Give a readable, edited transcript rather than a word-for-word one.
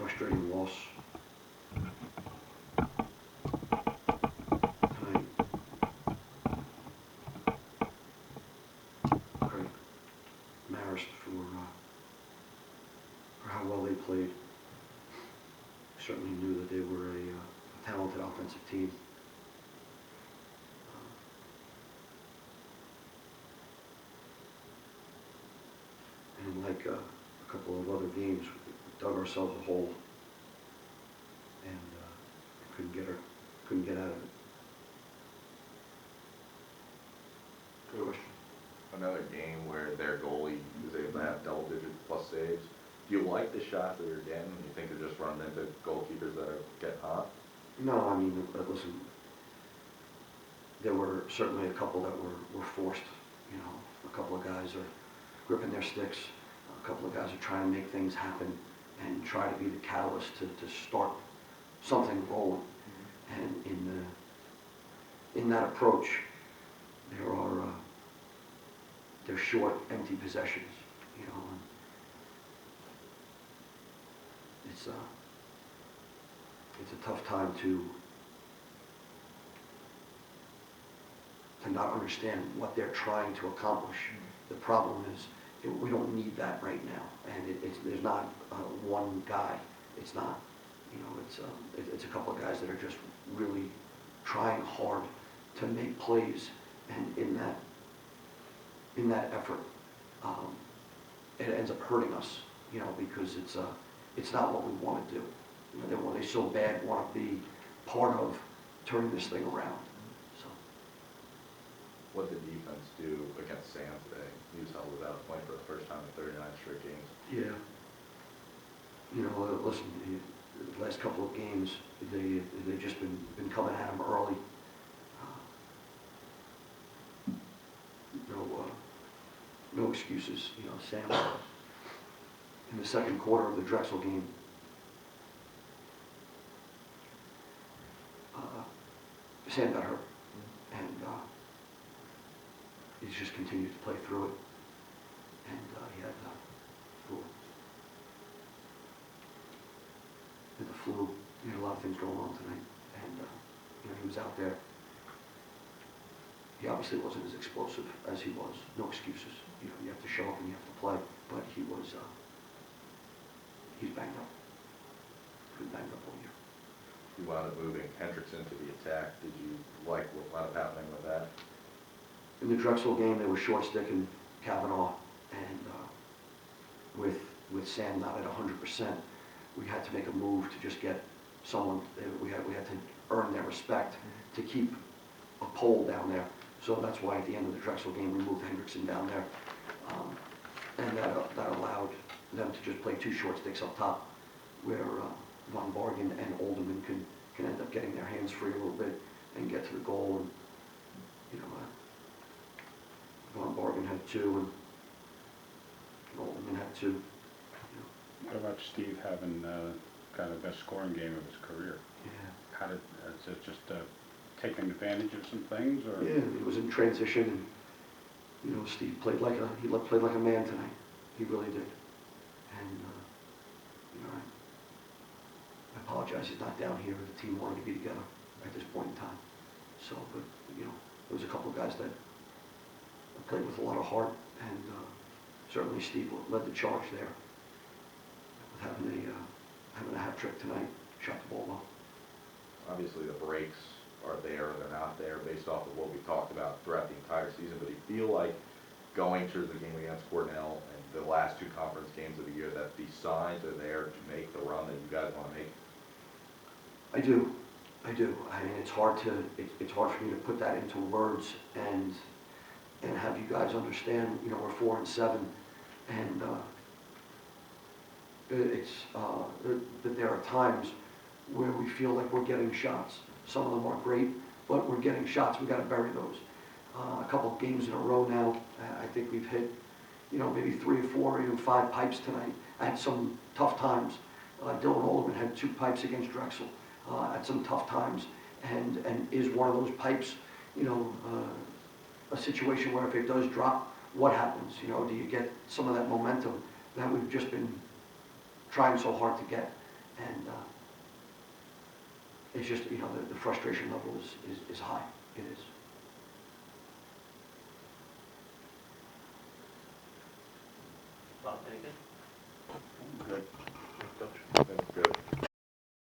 frustrating loss tonight. Great. Marist for how well they played. Certainly knew that they were a talented offensive team. And like a couple of other games, we dug ourselves a hole and couldn't get out of it. Good question. Another game where their goalie is able to have double-digit plus saves. Do you like the shots that you're getting? You think they're just running into goalkeepers that are getting hot? No, I mean, listen, there were certainly a couple that were forced. You know, a couple of guys are gripping their sticks. A couple of guys are trying to make things happen and try to be the catalyst to start something rolling. And in that approach, they're short, empty possessions. You know, and it's a tough time to not understand what they're trying to accomplish. The problem is we don't need that right now, and there's not one guy. It's not, you know, it's a couple of guys that are just really trying hard to make plays, and in that effort, it ends up hurting us, you know, because it's not what we want to do. You know, they so bad want to be part of turning this thing around. So, what did defense do against Sam today? He was held without a point for the first time in 39 straight games. Yeah. You know, listen, the last couple of games, they've just been coming at him early. No excuses. You know, Sam, in the second quarter of the Drexel game, Sam got hurt, and he's just continued to play through it. And he had the flu. He had a lot of things going on tonight, and you know, he was out there. He obviously wasn't as explosive as he was. No excuses. You know, you have to show up and you have to play. But he's banged up. He's been banged up all year. You wound up moving Hendricks into the attack. Did you like what wound up happening with that? In the Drexel game, they were short sticking Kavanaugh, and with Sam not at 100%, we had to make a move to just get someone. We had to earn their respect to keep a pole down there. So that's why at the end of the Drexel game, we moved Hendrickson down there, and that allowed them to just play two short sticks up top, where Von Bargen and Olderman can end up getting their hands free a little bit and get to the goal. And you know, Von Bargen had two, and Olderman had two. You know. What about Steve having got the best scoring game of his career? Yeah. How did is it just taking advantage of some things, or? Yeah, it was in transition, and you know, Steve played like a man tonight. He really did. And you know, I apologize he's not down here. The team wanted to be together at this point in time. So, but you know, there was a couple of guys that played with a lot of heart, and certainly Steve led the charge there with having a hat trick tonight. Shot the ball well. Obviously, the breaks are there or they're not there based off of what we talked about throughout the entire season. But do you feel like going through the game against Cornell and the last two conference games of the year that the signs are there to make the run that you guys want to make? I do. I mean, it's hard for me to put that into words and have you guys understand. You know, we're 4-7, and that there are times where we feel like we're getting shots. Some of them are great, but we're getting shots. We got to bury those. A couple of games in a row now, I think we've hit, you know, maybe 3 or 4 or even 5 pipes tonight at some tough times. Dylan Olderman had 2 pipes against Drexel at some tough times, and is one of those pipes, you know, a situation where if it does drop, what happens? You know, do you get some of that momentum that we've just been trying so hard to get? And it's just, you know, the frustration level is high. It is. Bob, anything? Good. Coach? That's good.